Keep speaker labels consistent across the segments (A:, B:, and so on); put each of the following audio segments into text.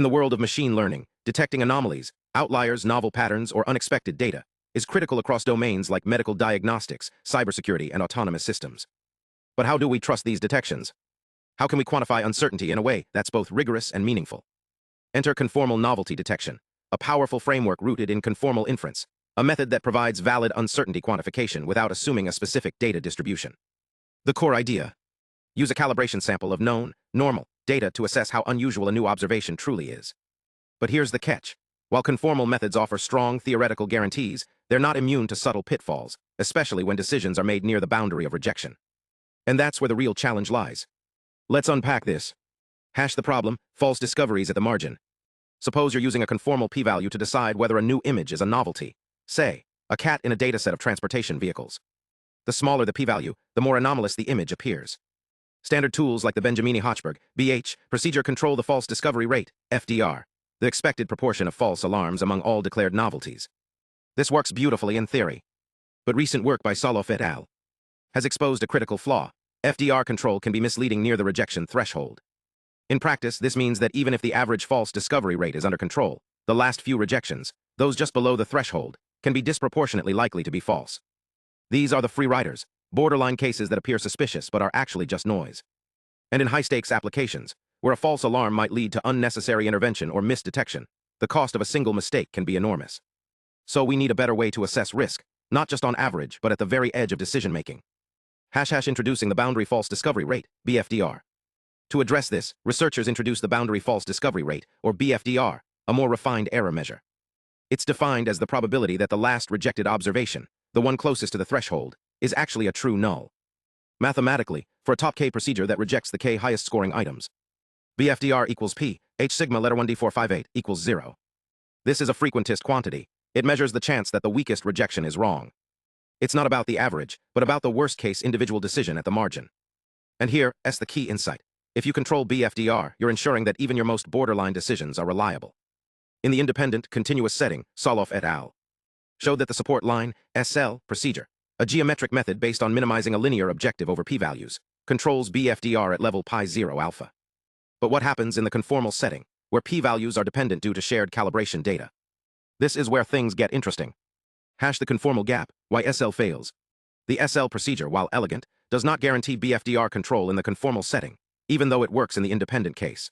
A: In the world of machine learning, detecting anomalies, outliers, novel patterns, or unexpected data is critical across domains like medical diagnostics, cybersecurity, and autonomous systems. But how do we trust these detections? How can we quantify uncertainty in a way that's both rigorous and meaningful? Enter conformal novelty detection, a powerful framework rooted in conformal inference, a method that provides valid uncertainty quantification without assuming a specific data distribution. The core idea: use a calibration sample of known, normal data to assess how unusual a new observation truly is. But here's the catch. While conformal methods offer strong theoretical guarantees, they're not immune to subtle pitfalls, especially when decisions are made near the boundary of rejection. And that's where the real challenge lies. Let's unpack this. Hash the problem: false discoveries at the margin. Suppose you're using a conformal p-value to decide whether a new image is a novelty. Say, a cat in a dataset of transportation vehicles. The smaller the p-value, the more anomalous the image appears. Standard tools like the Benjamini-Hochberg (BH) procedure control the false discovery rate (FDR), the expected proportion of false alarms among all declared novelties. This works beautifully in theory. But recent work by Soloff et al. Has exposed a critical flaw. FDR control can be misleading near the rejection threshold. In practice, this means that even if the average false discovery rate is under control, the last few rejections, those just below the threshold, can be disproportionately likely to be false. These are the free riders, borderline cases that appear suspicious but are actually just noise. And in high-stakes applications, where a false alarm might lead to unnecessary intervention or misdetection, the cost of a single mistake can be enormous. So we need a better way to assess risk, not just on average, but at the very edge of decision-making. Introducing the boundary false discovery rate, bFDR. To address this, researchers introduced the boundary false discovery rate, or bFDR, a more refined error measure. It's defined as the probability that the last rejected observation, the one closest to the threshold, is actually a true null. Mathematically, for a top K procedure that rejects the K highest scoring items, bFDR equals P, H sigma letter 1D458 equals 0. This is a frequentist quantity. It measures the chance that the weakest rejection is wrong. It's not about the average, but about the worst-case individual decision at the margin. And here's the key insight. If you control bFDR, you're ensuring that even your most borderline decisions are reliable. In the independent, continuous setting, Soloff et al. Showed that the support line, SL, procedure, a geometric method based on minimizing a linear objective over p-values, controls bFDR at level pi0 alpha. But what happens in the conformal setting, where p-values are dependent due to shared calibration data? This is where things get interesting. The conformal gap, why SL fails. The SL procedure, while elegant, does not guarantee bFDR control in the conformal setting, even though it works in the independent case.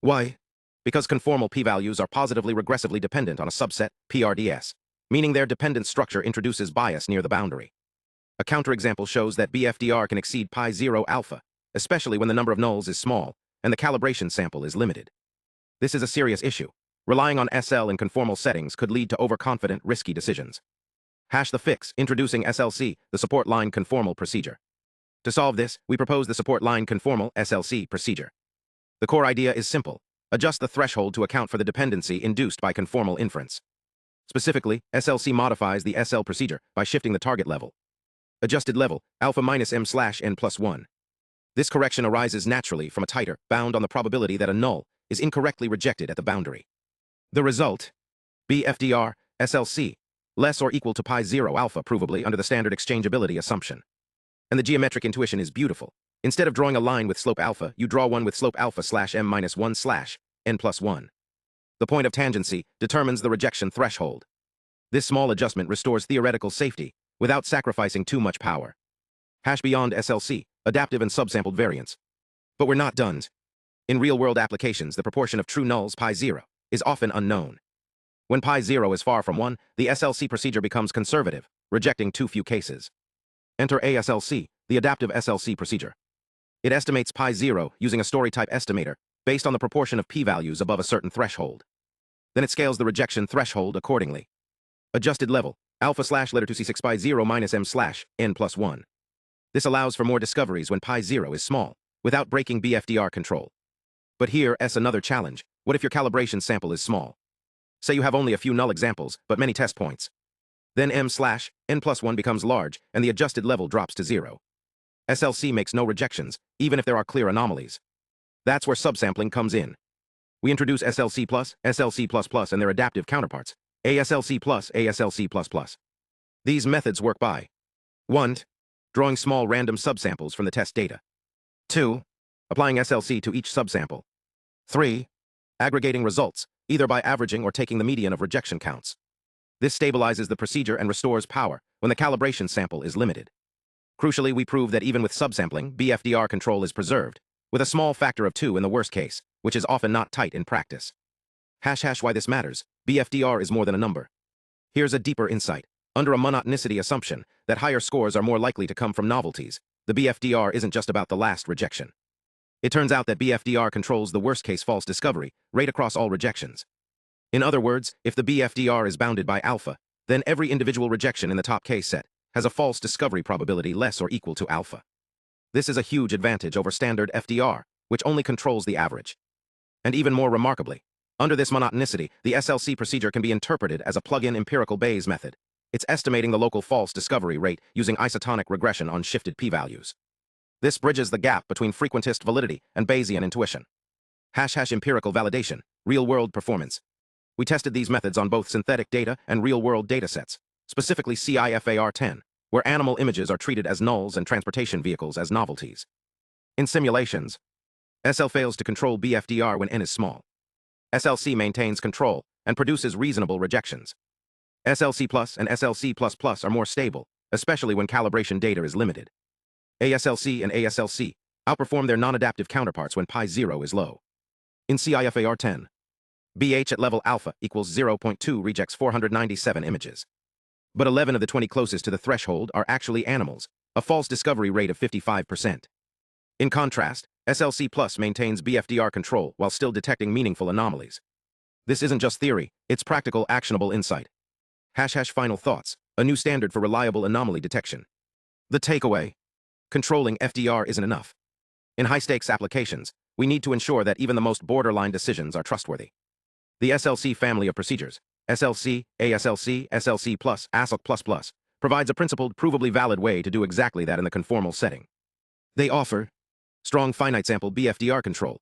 A: Why? Because conformal p-values are positively regressively dependent on a subset, PRDS, meaning their dependent structure introduces bias near the boundary. A counterexample shows that bFDR can exceed pi0 alpha, especially when the number of nulls is small and the calibration sample is limited. This is a serious issue. Relying on SL in conformal settings could lead to overconfident, risky decisions. The fix, introducing SLC, the support line conformal procedure. To solve this, we propose the support line conformal SLC procedure. The core idea is simple: adjust the threshold to account for the dependency induced by conformal inference. Specifically, SLC modifies the SL procedure by shifting the target level. Adjusted level, alpha minus m/n+1. This correction arises naturally from a tighter bound on the probability that a null is incorrectly rejected at the boundary. The result: bFDR, SLC, less or equal to pi0 alpha, provably under the standard exchangeability assumption. And the geometric intuition is beautiful. Instead of drawing a line with slope alpha, you draw one with slope alpha/m-1/n+1. The point of tangency determines the rejection threshold. This small adjustment restores theoretical safety without sacrificing too much power. Beyond SLC, adaptive and subsampled variance. But we're not done. In real-world applications, the proportion of true nulls pi0 is often unknown. When pi0 is far from 1, the SLC procedure becomes conservative, rejecting too few cases. Enter ASLC, the adaptive SLC procedure. It estimates pi0 using a story-type estimator based on the proportion of p-values above a certain threshold. Then it scales the rejection threshold accordingly. Adjusted level, alpha/letter 2c6 pi0 minus m/n+1. This allows for more discoveries when pi0 is small, without breaking bFDR control. But here's another challenge. What if your calibration sample is small? Say you have only a few null examples, but many test points. Then m/n+1 becomes large, and the adjusted level drops to 0. SLC makes no rejections, even if there are clear anomalies. That's where subsampling comes in. We introduce SLC+, SLC++, and their adaptive counterparts, ASLC+, ASLC++. These methods work by 1. Drawing small random subsamples from the test data. 2. Applying SLC to each subsample. 3. aggregating results, either by averaging or taking the median of rejection counts. This stabilizes the procedure and restores power when the calibration sample is limited. Crucially, we prove that even with subsampling, bFDR control is preserved, with a small factor of 2 in the worst case, which is often not tight in practice. Why this matters. bFDR is more than a number. Here's a deeper insight. Under a monotonicity assumption that higher scores are more likely to come from novelties, the bFDR isn't just about the last rejection. It turns out that bFDR controls the worst-case false discovery rate across all rejections. In other words, if the bFDR is bounded by alpha, then every individual rejection in the top case set has a false discovery probability less or equal to alpha. This is a huge advantage over standard FDR, which only controls the average. And even more remarkably, under this monotonicity, the SLC procedure can be interpreted as a plug-in empirical Bayes method. It's estimating the local false discovery rate using isotonic regression on shifted p-values. This bridges the gap between frequentist validity and Bayesian intuition. Empirical validation, real-world performance. We tested these methods on both synthetic data and real-world datasets, specifically CIFAR10, where animal images are treated as nulls and transportation vehicles as novelties. In simulations, SL fails to control bFDR when n is small. SLC maintains control and produces reasonable rejections. SLC plus and SLC plus plus are more stable, especially when calibration data is limited. ASLC and ASLC outperform their non-adaptive counterparts when pi0 is low. In CIFAR10, BH at level alpha equals 0.2 rejects 497 images. But 11 of the 20 closest to the threshold are actually animals, a false discovery rate of 55%. In contrast, SLC plus maintains bFDR control while still detecting meaningful anomalies. This isn't just theory, it's practical, actionable insight. Final thoughts, a new standard for reliable anomaly detection. The takeaway: controlling FDR isn't enough. In high-stakes applications, we need to ensure that even the most borderline decisions are trustworthy. The SLC family of procedures, SLC, ASLC, SLC+, ASLC++, provides a principled, provably valid way to do exactly that in the conformal setting. They offer strong finite-sample bFDR control,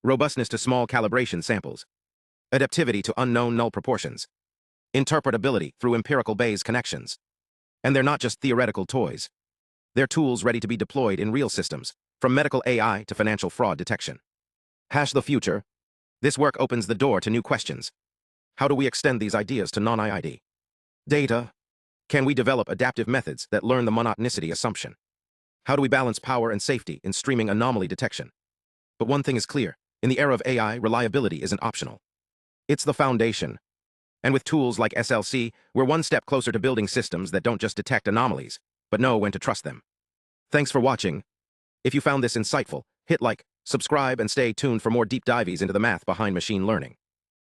A: robustness to small calibration samples, adaptivity to unknown null proportions, interpretability through empirical Bayes connections. And they're not just theoretical toys. They're tools ready to be deployed in real systems, from medical AI to financial fraud detection. The future. This work opens the door to new questions. How do we extend these ideas to non-IID data? Can we develop adaptive methods that learn the monotonicity assumption? How do we balance power and safety in streaming anomaly detection? But one thing is clear: in the era of AI, reliability isn't optional. It's the foundation. And with tools like SLC, we're one step closer to building systems that don't just detect anomalies, but know when to trust them. Thanks for watching. If you found this insightful, hit like, subscribe, and stay tuned for more deep dives into the math behind machine learning.